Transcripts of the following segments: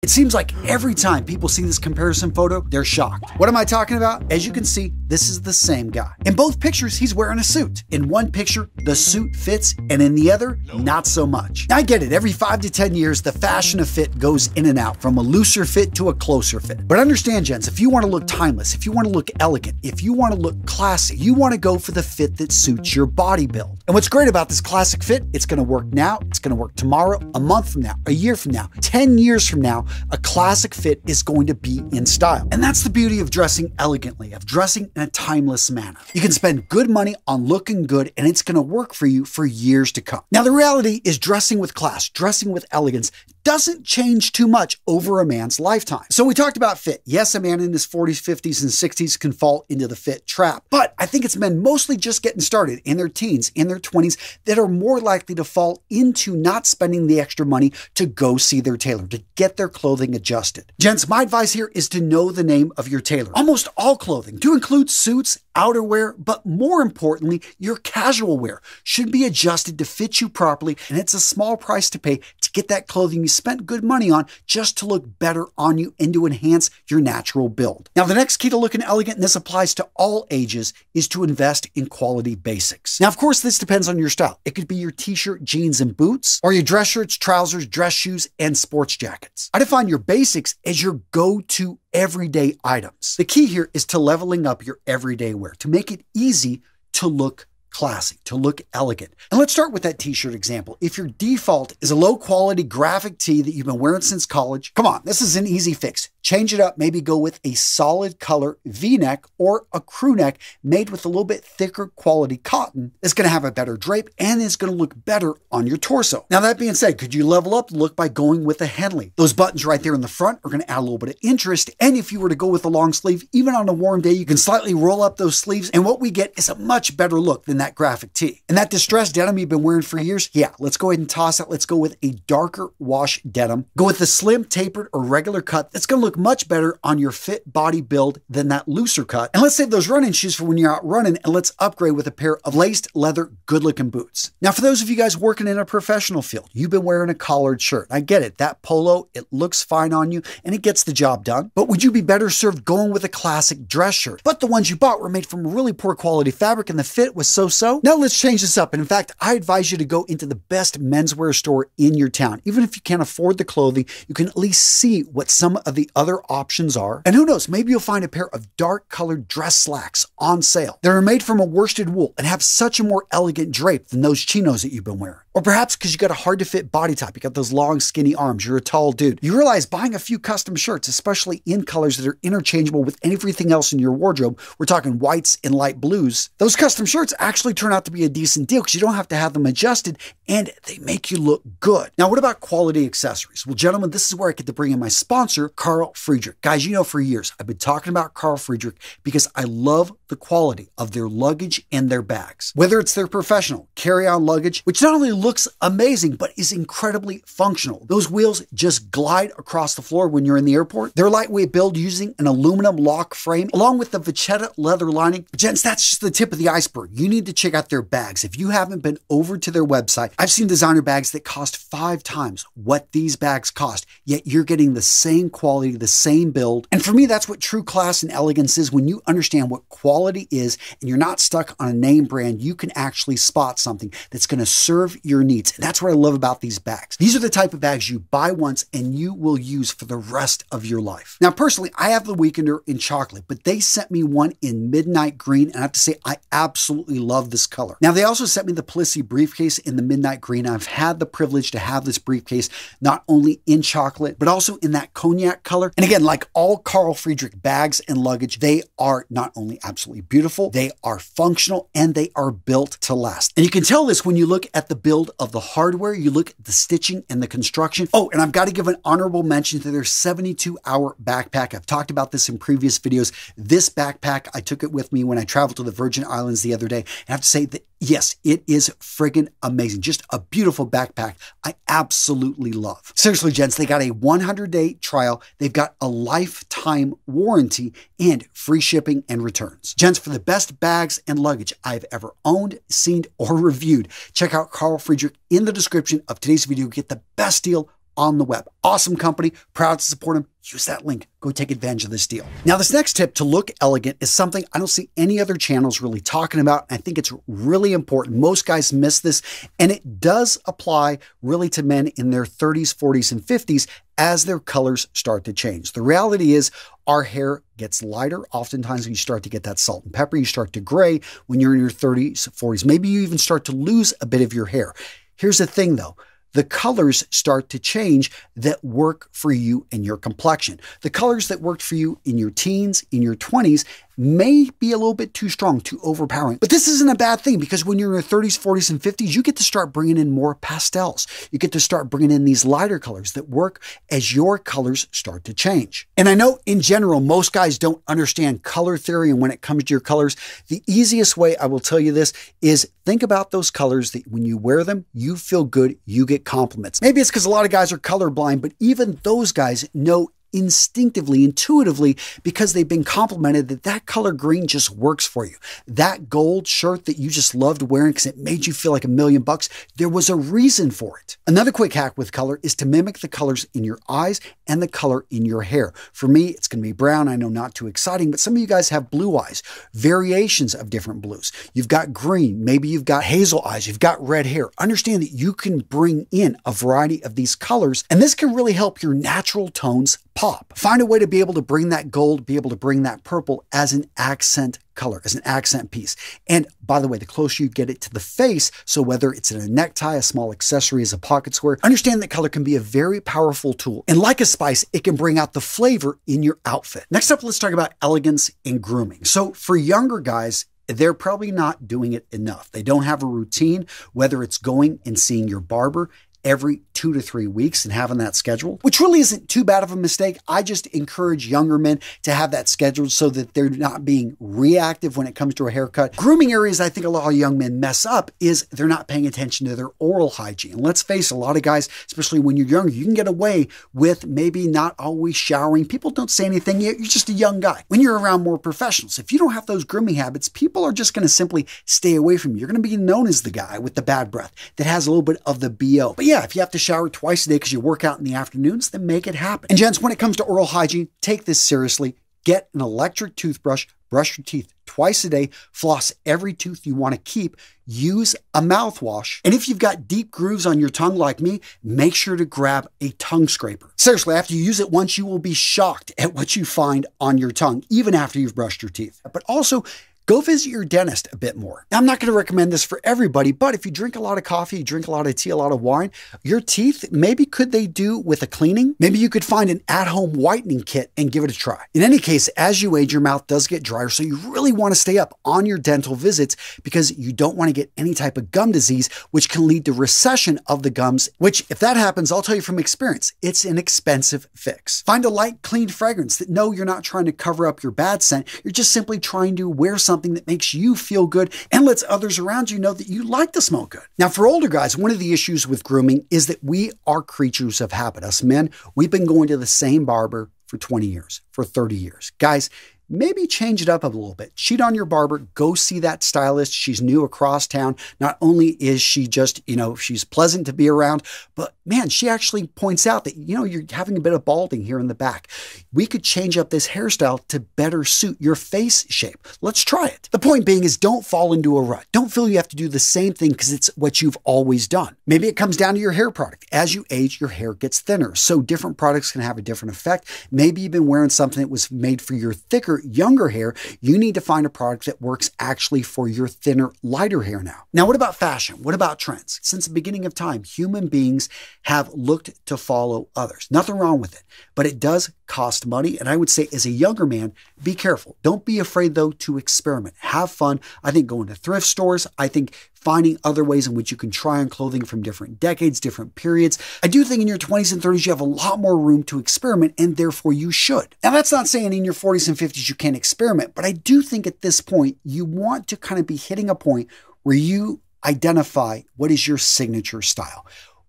It seems like every time people see this comparison photo, they're shocked. What am I talking about? As you can see, this is the same guy. In both pictures, he's wearing a suit. In one picture, the suit fits, and in the other, not so much. Now, I get it. Every 5 to 10 years, the fashion of fit goes in and out, from a looser fit to a closer fit. But understand, gents, if you want to look timeless, if you want to look elegant, if you want to look classy, you want to go for the fit that suits your body build. And what's great about this classic fit, it's going to work now, it's going to work tomorrow, a month from now, a year from now, 10 years from now, a classic fit is going to be in style. And that's the beauty of dressing elegantly, of dressing in a timeless manner. You can spend good money on looking good, and it's going to work for you for years to come. Now, the reality is dressing with class, dressing with elegance doesn't change too much over a man's lifetime. So we talked about fit. Yes, a man in his 40s, 50s, and 60s can fall into the fit trap, but I think it's men mostly just getting started in their teens, in their 20s, that are more likely to fall into not spending the extra money to go see their tailor, to get their clothing adjusted. Gents, my advice here is to know the name of your tailor. Almost all clothing, to include suits, outerwear, but more importantly, your casual wear should be adjusted to fit you properly, and it's a small price to pay to get that clothing you spent good money on just to look better on you and to enhance your natural build. Now, the next key to looking elegant, and this applies to all ages, is to invest in quality basics. Now, of course, this depends on your style. It could be your t-shirt, jeans, and boots, or your dress shirts, trousers, dress shoes, and sports jackets. I define your basics as your go-to everyday items. The key here is to leveling up your everyday wear, to make it easy to look classy, to look elegant. And let's start with that t-shirt example. If your default is a low quality graphic tee that you've been wearing since college, come on, this is an easy fix. Change it up, maybe go with a solid color V-neck or a crew neck made with a little bit thicker quality cotton. It's going to have a better drape and it's going to look better on your torso. Now, that being said, could you level up the look by going with a Henley? Those buttons right there in the front are going to add a little bit of interest. And if you were to go with a long sleeve, even on a warm day, you can slightly roll up those sleeves. And what we get is a much better look than that graphic tee. And that distressed denim you've been wearing for years, yeah, let's go ahead and toss it. Let's go with a darker wash denim. Go with the slim, tapered, or regular cut. That's going to look much better on your fit body build than that looser cut. And let's save those running shoes for when you're out running, and let's upgrade with a pair of laced leather, good looking boots. Now, for those of you guys working in a professional field, you've been wearing a collared shirt. I get it. That polo, it looks fine on you and it gets the job done. But would you be better served going with a classic dress shirt? But the ones you bought were made from really poor quality fabric and the fit was so-so. Now let's change this up. And in fact, I advise you to go into the best menswear store in your town. Even if you can't afford the clothing, you can at least see what some of the other options are. And who knows, maybe you'll find a pair of dark colored dress slacks on sale that are made from a worsted wool and have such a more elegant drape than those chinos that you've been wearing. Or perhaps because you got a hard to fit body type, you got those long skinny arms, you're a tall dude. You realize buying a few custom shirts, especially in colors that are interchangeable with everything else in your wardrobe, we're talking whites and light blues, those custom shirts actually turn out to be a decent deal because you don't have to have them adjusted and they make you look good. Now, what about quality accessories? Well, gentlemen, this is where I get to bring in my sponsor, Carl Friedrik. Guys, you know, for years, I've been talking about Carl Friedrik because I love the quality of their luggage and their bags. Whether it's their professional carry-on luggage, which not only looks amazing, but is incredibly functional. Those wheels just glide across the floor when you're in the airport. Their lightweight build using an aluminum lock frame, along with the Vachetta leather lining. Gents, that's just the tip of the iceberg. You need to check out their bags. If you haven't been over to their website, I've seen designer bags that cost 5 times what these bags cost, yet you're getting the same quality, the same build. And for me, that's what true class and elegance is. When you understand what quality is and you're not stuck on a name brand, you can actually spot something that's going to serve your needs. And that's what I love about these bags. These are the type of bags you buy once and you will use for the rest of your life. Now, personally, I have the Weekender in chocolate, but they sent me one in midnight green. And I have to say, I absolutely love this color. Now, they also sent me the Plissy briefcase in the midnight green. I've had the privilege to have this briefcase not only in chocolate, but also in that cognac color. And again, like all Carl Friedrik bags and luggage, they are not only absolutely beautiful, they are functional and they are built to last. And you can tell this when you look at the build of the hardware, you look at the stitching and the construction. Oh, and I've got to give an honorable mention to their 72-hour backpack. I've talked about this in previous videos. This backpack, I took it with me when I traveled to the Virgin Islands the other day. And I have to say that, yes, it is friggin' amazing. Just a beautiful backpack I absolutely love. Seriously, gents, they got a 100-day trial. They've got a lifetime warranty and free shipping and returns. Gents, for the best bags and luggage I've ever owned, seen, or reviewed, check out Carl Friedrik in the description of today's video. Get the best deal on the web. Awesome company, proud to support them. Use that link. Go take advantage of this deal. Now, this next tip to look elegant is something I don't see any other channels really talking about. I think it's really important. Most guys miss this, and it does apply really to men in their 30s, 40s, and 50s as their colors start to change. The reality is our hair gets lighter. Oftentimes when you start to get that salt and pepper, you start to gray when you're in your 30s, 40s. Maybe you even start to lose a bit of your hair. Here's the thing though. The colors start to change that work for you and your complexion. The colors that worked for you in your teens, in your 20s, may be a little bit too strong, too overpowering. But this isn't a bad thing because when you're in your 30s, 40s, and 50s, you get to start bringing in more pastels. You get to start bringing in these lighter colors that work as your colors start to change. And I know in general, most guys don't understand color theory, and when it comes to your colors, the easiest way I will tell you this is think about those colors that when you wear them, you feel good, you get compliments. Maybe it's because a lot of guys are colorblind, but even those guys know instinctively, intuitively, because they've been complimented that that color green just works for you. That gold shirt that you just loved wearing because it made you feel like $1,000,000, there was a reason for it. Another quick hack with color is to mimic the colors in your eyes and the color in your hair. For me, it's going to be brown. I know, not too exciting, but some of you guys have blue eyes, variations of different blues. You've got green, maybe you've got hazel eyes, you've got red hair. Understand that you can bring in a variety of these colors, and this can really help your natural tones pop. Find a way to be able to bring that gold, be able to bring that purple as an accent color, as an accent piece. And by the way, the closer you get it to the face, so whether it's in a necktie, a small accessory, as a pocket square, understand that color can be a very powerful tool. And like a spice, it can bring out the flavor in your outfit. Next up, let's talk about elegance in grooming. So for younger guys, they're probably not doing it enough. They don't have a routine, whether it's going and seeing your barber every 2 to 3 weeks and having that scheduled, which really isn't too bad of a mistake. I just encourage younger men to have that scheduled so that they're not being reactive when it comes to a haircut. Grooming areas I think a lot of young men mess up is they're not paying attention to their oral hygiene. And let's face it, a lot of guys, especially when you're younger, you can get away with maybe not always showering. People don't say anything yet. You're just a young guy. When you're around more professionals, if you don't have those grooming habits, people are just going to simply stay away from you. You're going to be known as the guy with the bad breath that has a little bit of the BO. But yeah, if you have to shower twice a day because you work out in the afternoons, then make it happen. And gents, when it comes to oral hygiene, take this seriously. Get an electric toothbrush, brush your teeth twice a day, floss every tooth you want to keep, use a mouthwash. And if you've got deep grooves on your tongue like me, make sure to grab a tongue scraper. Seriously, after you use it once, you will be shocked at what you find on your tongue, even after you've brushed your teeth. But also, go visit your dentist a bit more. Now, I'm not going to recommend this for everybody, but if you drink a lot of coffee, you drink a lot of tea, a lot of wine, your teeth, maybe could they do with a cleaning? Maybe you could find an at-home whitening kit and give it a try. In any case, as you age, your mouth does get drier, so you really want to stay up on your dental visits because you don't want to get any type of gum disease, which can lead to recession of the gums, which if that happens, I'll tell you from experience, it's an expensive fix. Find a light, clean fragrance that no, you're not trying to cover up your bad scent. You're just simply trying to wear something that makes you feel good and lets others around you know that you like to smell good. Now, for older guys, one of the issues with grooming is that we are creatures of habit. Us men, we've been going to the same barber for 20 years, for 30 years. Guys, maybe change it up a little bit. Cheat on your barber. Go see that stylist. She's new across town. Not only is she just, she's pleasant to be around, but man, she actually points out that, you're having a bit of balding here in the back. We could change up this hairstyle to better suit your face shape. Let's try it. The point being is don't fall into a rut. Don't feel you have to do the same thing because it's what you've always done. Maybe it comes down to your hair product. As you age, your hair gets thinner. So different products can have a different effect. Maybe you've been wearing something that was made for your thicker, younger hair. You need to find a product that works actually for your thinner, lighter hair now. Now, what about fashion? What about trends? Since the beginning of time, human beings have looked to follow others. Nothing wrong with it, but it does cost money. And I would say as a younger man, be careful. Don't be afraid though to experiment. Have fun. I think going to thrift stores, I think finding other ways in which you can try on clothing from different decades, different periods. I do think in your 20s and 30s, you have a lot more room to experiment, and therefore you should. Now, that's not saying in your 40s and 50s you can't experiment, but I do think at this point, you want to kind of be hitting a point where you identify what is your signature style.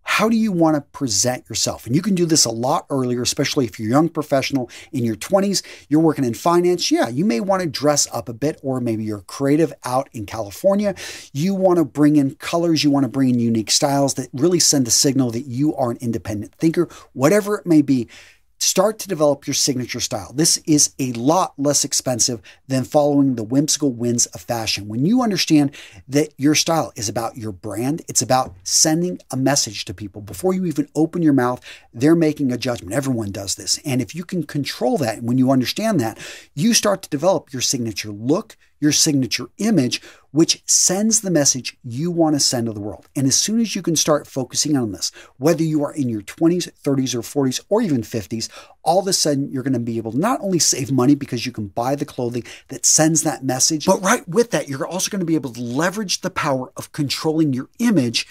how do you want to present yourself? And you can do this a lot earlier, especially if you're a young professional in your 20s, you're working in finance. Yeah, you may want to dress up a bit, or maybe you're creative out in California. You want to bring in colors, you want to bring in unique styles that really send a signal that you are an independent thinker, whatever it may be. Start to develop your signature style. This is a lot less expensive than following the whimsical winds of fashion. When you understand that your style is about your brand, it's about sending a message to people. Before you even open your mouth, they're making a judgment. Everyone does this. And if you can control that, and when you understand that, you start to develop your signature look, your signature image, which sends the message you want to send to the world. And as soon as you can start focusing on this, whether you are in your 20s, 30s, or 40s, or even 50s, all of a sudden you're going to be able to not only save money because you can buy the clothing that sends that message, but right with that, you're also going to be able to leverage the power of controlling your image.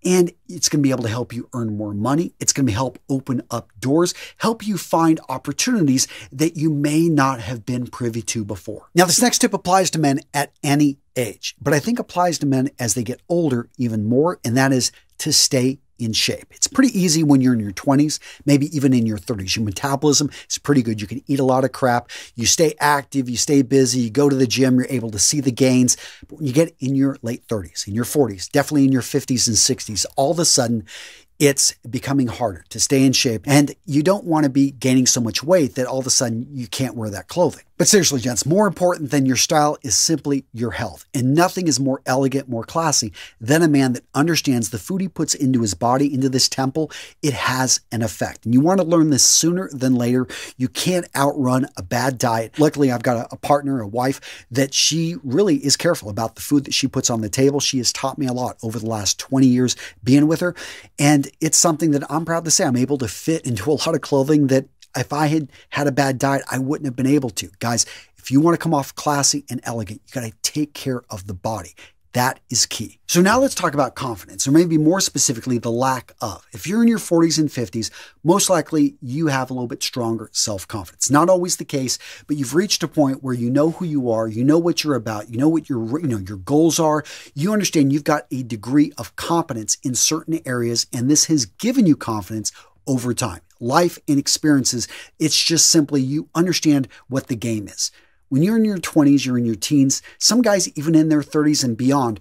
And it's going to be able to help you earn more money. It's going to help open up doors, help you find opportunities that you may not have been privy to before. Now, this next tip applies to men at any age, but I think applies to men as they get older even more, and that is to stay in shape. It's pretty easy when you're in your 20s, maybe even in your 30s. Your metabolism is pretty good. You can eat a lot of crap. You stay active, you stay busy, you go to the gym, you're able to see the gains. But when you get in your late 30s, in your 40s, definitely in your 50s and 60s, all of a sudden, it's becoming harder to stay in shape, and you don't want to be gaining so much weight that all of a sudden you can't wear that clothing. But seriously, gents, more important than your style is simply your health. And nothing is more elegant, more classy than a man that understands the food he puts into his body, into this temple, it has an effect. And you want to learn this sooner than later. You can't outrun a bad diet. Luckily, I've got a partner, a wife, that she really is careful about the food that she puts on the table. She has taught me a lot over the last 20 years being with her. And it's something that I'm proud to say I'm able to fit into a lot of clothing that if I had had a bad diet, I wouldn't have been able to. Guys, if you want to come off classy and elegant, you got to take care of the body. That is key. So now let's talk about confidence, or maybe more specifically, the lack of. If you're in your 40s and 50s, most likely you have a little bit stronger self-confidence. Not always the case, but you've reached a point where you know who you are, you know what you're about, you know what your goals are. You understand you've got a degree of competence in certain areas, and this has given you confidence over time. Life and experiences, it's just simply you understand what the game is. When you're in your 20s, you're in your teens, some guys even in their 30s and beyond,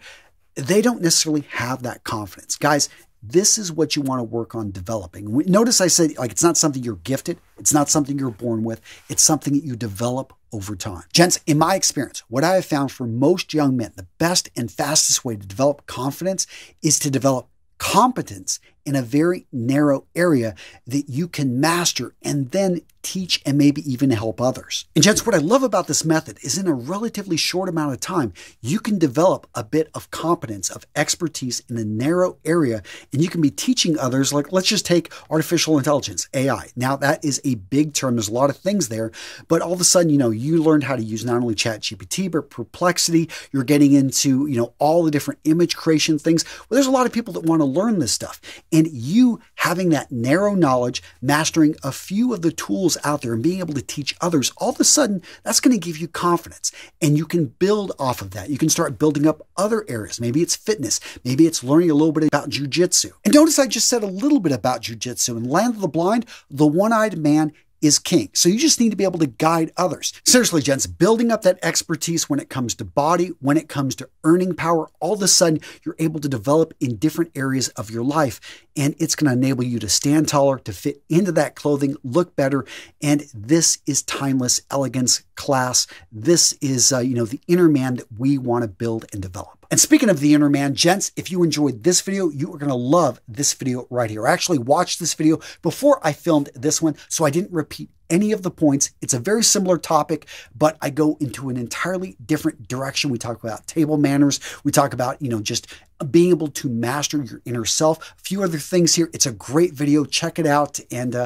they don't necessarily have that confidence. Guys, this is what you want to work on developing. Notice I said, it's not something you're gifted. It's not something you're born with. It's something that you develop over time. Gents, in my experience, what I have found for most young men, the best and fastest way to develop confidence is to develop competence in a very narrow area that you can master and then teach and maybe even help others. And gents, what I love about this method is in a relatively short amount of time, you can develop a bit of competence, of expertise in a narrow area, and you can be teaching others. Like, let's just take artificial intelligence, AI. Now, that is a big term. There's a lot of things there, but all of a sudden, you learned how to use not only ChatGPT, but Perplexity. You're getting into, all the different image creation things. Well, there's a lot of people that want to learn this stuff. And you having that narrow knowledge, mastering a few of the tools out there and being able to teach others, all of a sudden, that's going to give you confidence. And you can build off of that. You can start building up other areas. Maybe it's fitness. Maybe it's learning a little bit about jujitsu. And notice I just said a little bit about jujitsu. In Land of the Blind, the one-eyed man is king. So you just need to be able to guide others. Seriously, gents, building up that expertise when it comes to body, when it comes to earning power, all of a sudden you're able to develop in different areas of your life. And it's going to enable you to stand taller, to fit into that clothing, look better. And this is timeless elegance, class. This is, the inner man that we want to build and develop. And speaking of the inner man, gents, if you enjoyed this video, you are going to love this video right here. I actually watched this video before I filmed this one, so I didn't repeat any of the points. It's a very similar topic, but I go into an entirely different direction. We talk about table manners. We talk about, just being able to master your inner self. A few other things here. It's a great video. Check it out. And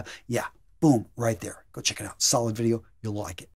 boom, right there. Go check it out. Solid video. You'll like it.